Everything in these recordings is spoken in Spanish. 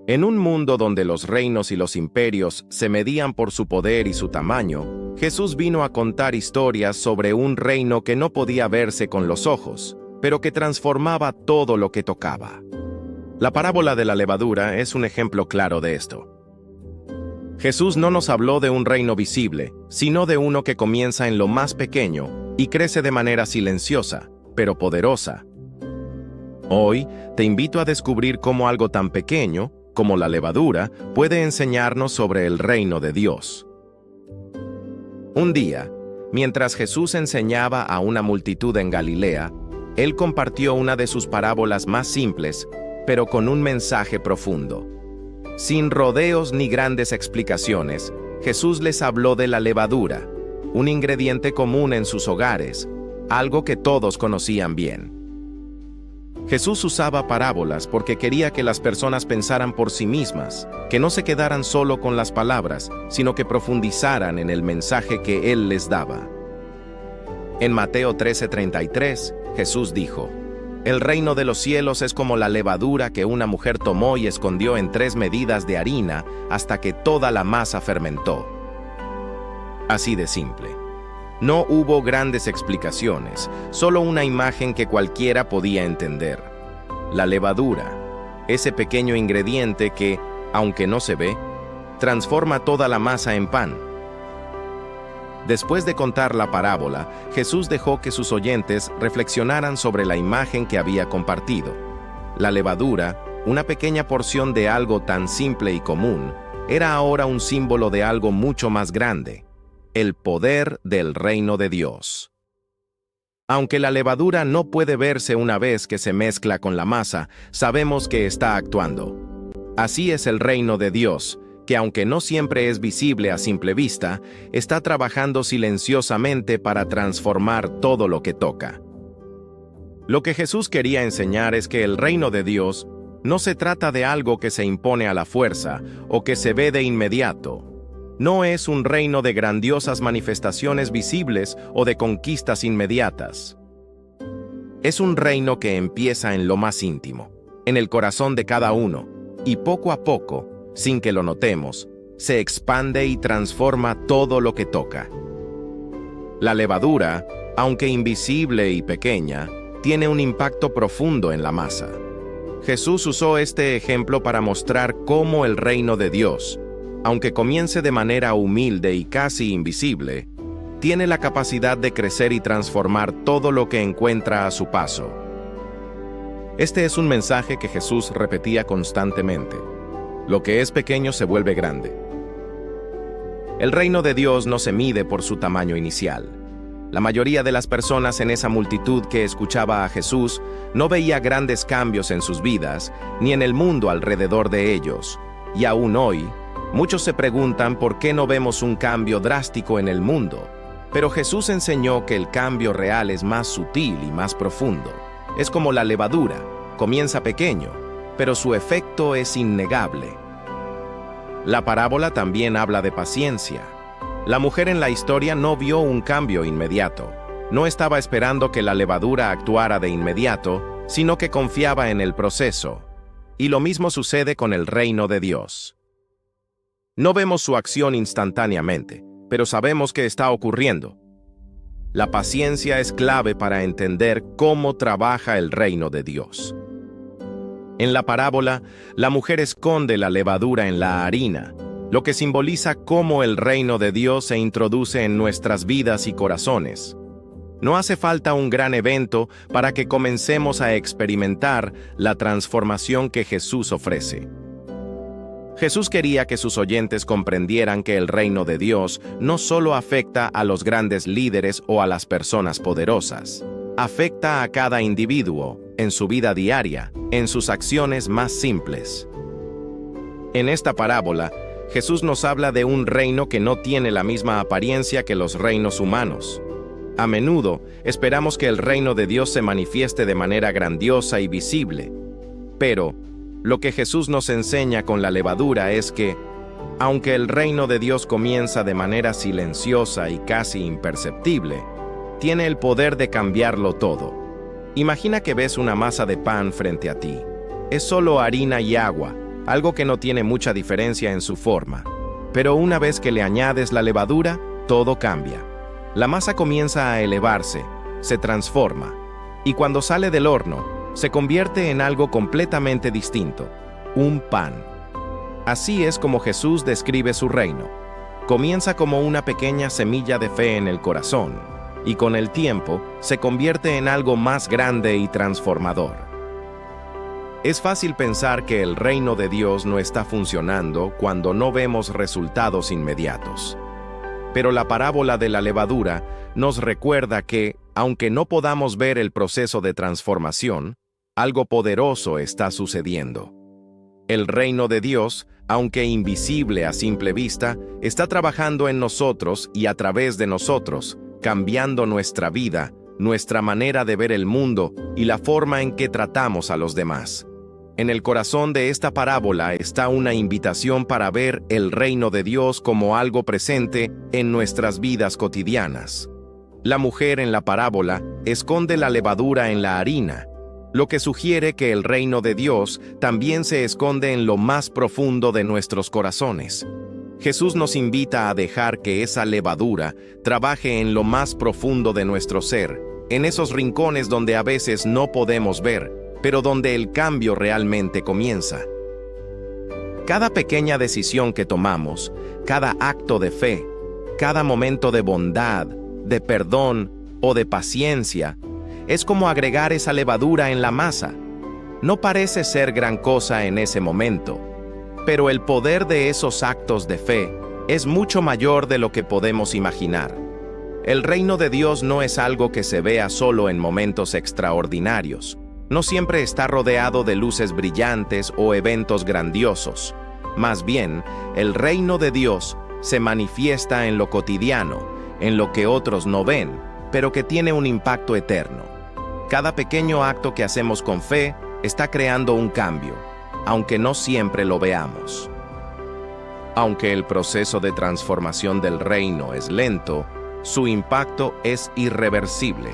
En un mundo donde los reinos y los imperios se medían por su poder y su tamaño, Jesús vino a contar historias sobre un reino que no podía verse con los ojos, pero que transformaba todo lo que tocaba. La parábola de la levadura es un ejemplo claro de esto. Jesús no nos habló de un reino visible, sino de uno que comienza en lo más pequeño y crece de manera silenciosa, pero poderosa. Hoy te invito a descubrir cómo algo tan pequeño, como la levadura, puede enseñarnos sobre el reino de Dios. Un día, mientras Jesús enseñaba a una multitud en Galilea, Él compartió una de sus parábolas más simples, pero con un mensaje profundo. Sin rodeos ni grandes explicaciones, Jesús les habló de la levadura, un ingrediente común en sus hogares, algo que todos conocían bien. Jesús usaba parábolas porque quería que las personas pensaran por sí mismas, que no se quedaran solo con las palabras, sino que profundizaran en el mensaje que Él les daba. En Mateo 13:33, Jesús dijo: «El reino de los cielos es como la levadura que una mujer tomó y escondió en 3 medidas de harina hasta que toda la masa fermentó». Así de simple. No hubo grandes explicaciones, solo una imagen que cualquiera podía entender. La levadura, ese pequeño ingrediente que, aunque no se ve, transforma toda la masa en pan. Después de contar la parábola, Jesús dejó que sus oyentes reflexionaran sobre la imagen que había compartido. La levadura, una pequeña porción de algo tan simple y común, era ahora un símbolo de algo mucho más grande: el poder del reino de Dios. Aunque la levadura no puede verse una vez que se mezcla con la masa, sabemos que está actuando. Así es el reino de Dios, que aunque no siempre es visible a simple vista, está trabajando silenciosamente para transformar todo lo que toca. Lo que Jesús quería enseñar es que el reino de Dios no se trata de algo que se impone a la fuerza o que se ve de inmediato. No es un reino de grandiosas manifestaciones visibles o de conquistas inmediatas. Es un reino que empieza en lo más íntimo, en el corazón de cada uno, y poco a poco, sin que lo notemos, se expande y transforma todo lo que toca. La levadura, aunque invisible y pequeña, tiene un impacto profundo en la masa. Jesús usó este ejemplo para mostrar cómo el reino de Dios, aunque comience de manera humilde y casi invisible, tiene la capacidad de crecer y transformar todo lo que encuentra a su paso. Este es un mensaje que Jesús repetía constantemente: lo que es pequeño se vuelve grande. El reino de Dios no se mide por su tamaño inicial. La mayoría de las personas en esa multitud que escuchaba a Jesús no veía grandes cambios en sus vidas, ni en el mundo alrededor de ellos, y aún hoy, muchos se preguntan por qué no vemos un cambio drástico en el mundo. Pero Jesús enseñó que el cambio real es más sutil y más profundo. Es como la levadura, comienza pequeño, pero su efecto es innegable. La parábola también habla de paciencia. La mujer en la historia no vio un cambio inmediato. No estaba esperando que la levadura actuara de inmediato, sino que confiaba en el proceso. Y lo mismo sucede con el reino de Dios. No vemos su acción instantáneamente, pero sabemos que está ocurriendo. La paciencia es clave para entender cómo trabaja el reino de Dios. En la parábola, la mujer esconde la levadura en la harina, lo que simboliza cómo el reino de Dios se introduce en nuestras vidas y corazones. No hace falta un gran evento para que comencemos a experimentar la transformación que Jesús ofrece. Jesús quería que sus oyentes comprendieran que el reino de Dios no solo afecta a los grandes líderes o a las personas poderosas. Afecta a cada individuo, en su vida diaria, en sus acciones más simples. En esta parábola, Jesús nos habla de un reino que no tiene la misma apariencia que los reinos humanos. A menudo, esperamos que el reino de Dios se manifieste de manera grandiosa y visible. Pero, lo que Jesús nos enseña con la levadura es que, aunque el reino de Dios comienza de manera silenciosa y casi imperceptible, tiene el poder de cambiarlo todo. Imagina que ves una masa de pan frente a ti. Es solo harina y agua, algo que no tiene mucha diferencia en su forma. Pero una vez que le añades la levadura, todo cambia. La masa comienza a elevarse, se transforma, y cuando sale del horno, se convierte en algo completamente distinto, un pan. Así es como Jesús describe su reino. Comienza como una pequeña semilla de fe en el corazón, y con el tiempo se convierte en algo más grande y transformador. Es fácil pensar que el reino de Dios no está funcionando cuando no vemos resultados inmediatos. Pero la parábola de la levadura nos recuerda que, aunque no podamos ver el proceso de transformación, algo poderoso está sucediendo. El reino de Dios, aunque invisible a simple vista, está trabajando en nosotros y a través de nosotros, cambiando nuestra vida, nuestra manera de ver el mundo y la forma en que tratamos a los demás. En el corazón de esta parábola está una invitación para ver el reino de Dios como algo presente en nuestras vidas cotidianas. La mujer en la parábola esconde la levadura en la harina, lo que sugiere que el reino de Dios también se esconde en lo más profundo de nuestros corazones. Jesús nos invita a dejar que esa levadura trabaje en lo más profundo de nuestro ser, en esos rincones donde a veces no podemos ver, pero donde el cambio realmente comienza. Cada pequeña decisión que tomamos, cada acto de fe, cada momento de bondad, de perdón o de paciencia, es como agregar esa levadura en la masa. No parece ser gran cosa en ese momento, pero el poder de esos actos de fe es mucho mayor de lo que podemos imaginar. El reino de Dios no es algo que se vea solo en momentos extraordinarios. No siempre está rodeado de luces brillantes o eventos grandiosos. Más bien, el reino de Dios se manifiesta en lo cotidiano, en lo que otros no ven, pero que tiene un impacto eterno. Cada pequeño acto que hacemos con fe está creando un cambio, aunque no siempre lo veamos. Aunque el proceso de transformación del reino es lento, su impacto es irreversible.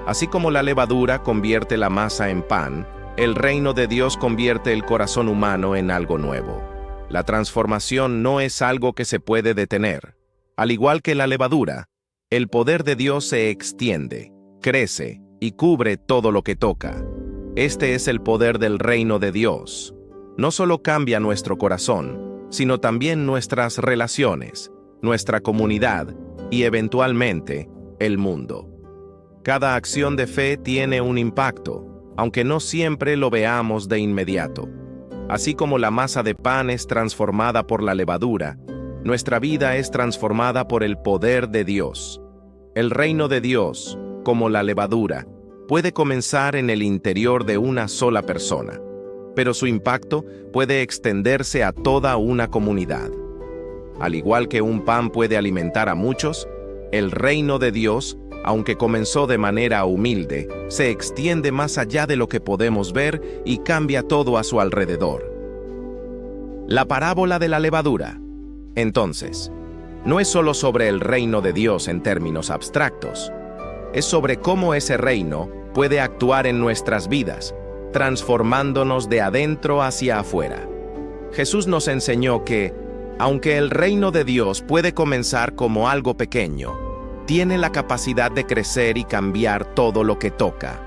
Así como la levadura convierte la masa en pan, el reino de Dios convierte el corazón humano en algo nuevo. La transformación no es algo que se puede detener. Al igual que la levadura, el poder de Dios se extiende, crece y cubre todo lo que toca. Este es el poder del reino de Dios. No solo cambia nuestro corazón, sino también nuestras relaciones, nuestra comunidad y eventualmente el mundo. Cada acción de fe tiene un impacto, aunque no siempre lo veamos de inmediato. Así como la masa de pan es transformada por la levadura, nuestra vida es transformada por el poder de Dios. El reino de Dios, como la levadura, puede comenzar en el interior de una sola persona, pero su impacto puede extenderse a toda una comunidad. Al igual que un pan puede alimentar a muchos, el reino de Dios, aunque comenzó de manera humilde, se extiende más allá de lo que podemos ver y cambia todo a su alrededor. La parábola de la levadura, entonces, no es solo sobre el reino de Dios en términos abstractos, es sobre cómo ese reino puede actuar en nuestras vidas, transformándonos de adentro hacia afuera. Jesús nos enseñó que, aunque el reino de Dios puede comenzar como algo pequeño, tiene la capacidad de crecer y cambiar todo lo que toca.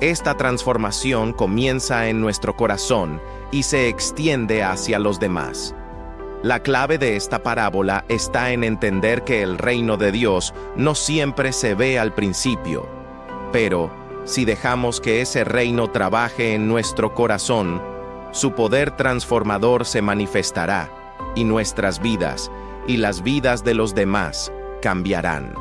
Esta transformación comienza en nuestro corazón y se extiende hacia los demás. La clave de esta parábola está en entender que el reino de Dios no siempre se ve al principio, pero si dejamos que ese reino trabaje en nuestro corazón, su poder transformador se manifestará, y nuestras vidas y las vidas de los demás cambiarán.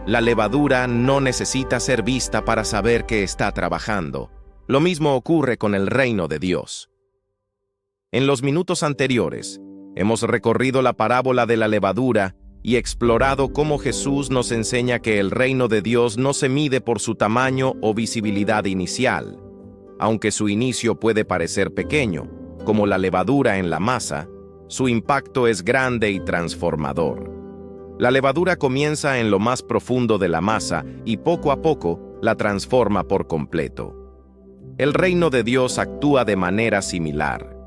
La levadura no necesita ser vista para saber que está trabajando. Lo mismo ocurre con el reino de Dios. En los minutos anteriores, hemos recorrido la parábola de la levadura y explorado cómo Jesús nos enseña que el reino de Dios no se mide por su tamaño o visibilidad inicial. Aunque su inicio puede parecer pequeño, como la levadura en la masa, su impacto es grande y transformador. La levadura comienza en lo más profundo de la masa y poco a poco la transforma por completo. El reino de Dios actúa de manera similar.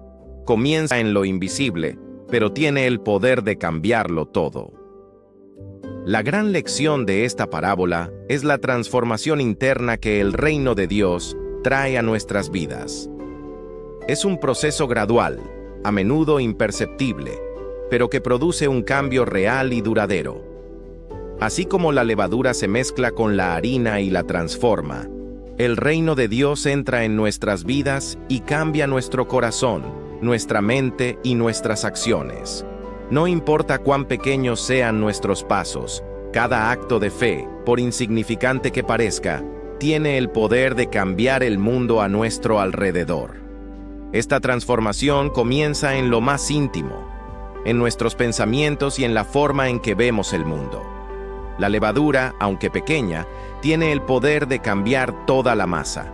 comienza en lo invisible, pero tiene el poder de cambiarlo todo. La gran lección de esta parábola es la transformación interna que el reino de Dios trae a nuestras vidas. Es un proceso gradual, a menudo imperceptible, pero que produce un cambio real y duradero. Así como la levadura se mezcla con la harina y la transforma, el reino de Dios entra en nuestras vidas y cambia nuestro corazón, nuestra mente y nuestras acciones. No importa cuán pequeños sean nuestros pasos, cada acto de fe, por insignificante que parezca, tiene el poder de cambiar el mundo a nuestro alrededor. Esta transformación comienza en lo más íntimo, en nuestros pensamientos y en la forma en que vemos el mundo. La levadura, aunque pequeña, tiene el poder de cambiar toda la masa.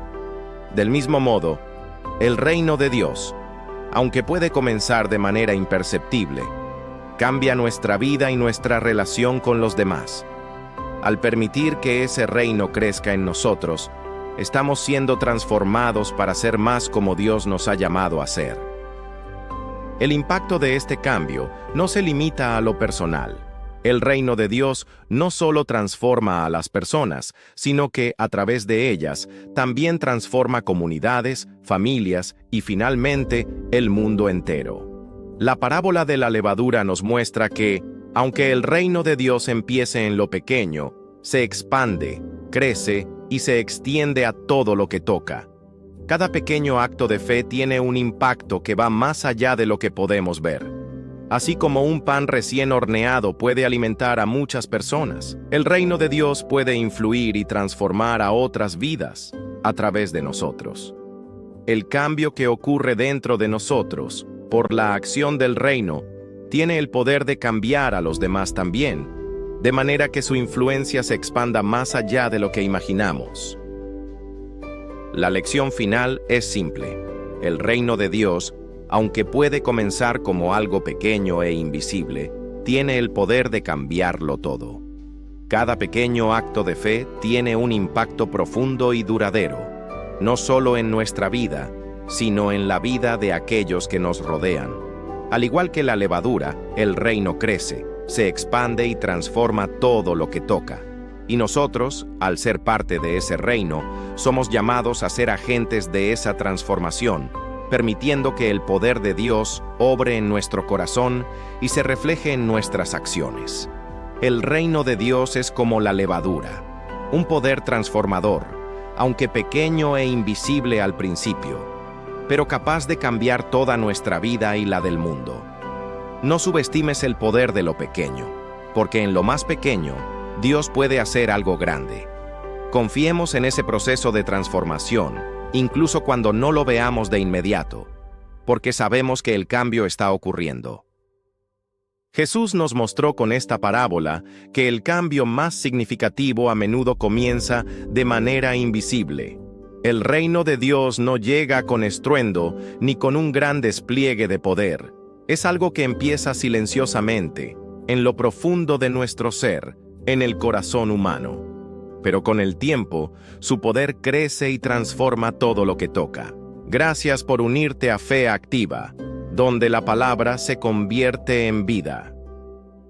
Del mismo modo, el reino de Dios, aunque puede comenzar de manera imperceptible, cambia nuestra vida y nuestra relación con los demás. Al permitir que ese reino crezca en nosotros, estamos siendo transformados para ser más como Dios nos ha llamado a ser. El impacto de este cambio no se limita a lo personal. El reino de Dios no solo transforma a las personas, sino que, a través de ellas, también transforma comunidades, familias y, finalmente, el mundo entero. La parábola de la levadura nos muestra que, aunque el reino de Dios empiece en lo pequeño, se expande, crece y se extiende a todo lo que toca. Cada pequeño acto de fe tiene un impacto que va más allá de lo que podemos ver. Así como un pan recién horneado puede alimentar a muchas personas, el reino de Dios puede influir y transformar a otras vidas a través de nosotros. El cambio que ocurre dentro de nosotros, por la acción del reino, tiene el poder de cambiar a los demás también, de manera que su influencia se expanda más allá de lo que imaginamos. La lección final es simple. El reino de Dios, aunque puede comenzar como algo pequeño e invisible, tiene el poder de cambiarlo todo. Cada pequeño acto de fe tiene un impacto profundo y duradero, no solo en nuestra vida, sino en la vida de aquellos que nos rodean. Al igual que la levadura, el reino crece, se expande y transforma todo lo que toca. Y nosotros, al ser parte de ese reino, somos llamados a ser agentes de esa transformación, permitiendo que el poder de Dios obre en nuestro corazón y se refleje en nuestras acciones. El reino de Dios es como la levadura, un poder transformador, aunque pequeño e invisible al principio, pero capaz de cambiar toda nuestra vida y la del mundo. No subestimes el poder de lo pequeño, porque en lo más pequeño, Dios puede hacer algo grande. Confiemos en ese proceso de transformación, incluso cuando no lo veamos de inmediato, porque sabemos que el cambio está ocurriendo. Jesús nos mostró con esta parábola que el cambio más significativo a menudo comienza de manera invisible. El reino de Dios no llega con estruendo ni con un gran despliegue de poder. Es algo que empieza silenciosamente, en lo profundo de nuestro ser, en el corazón humano. Pero con el tiempo, su poder crece y transforma todo lo que toca. Gracias por unirte a Fe Activa, donde la palabra se convierte en vida.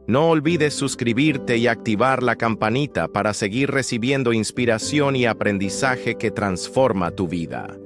No olvides suscribirte y activar la campanita para seguir recibiendo inspiración y aprendizaje que transforma tu vida.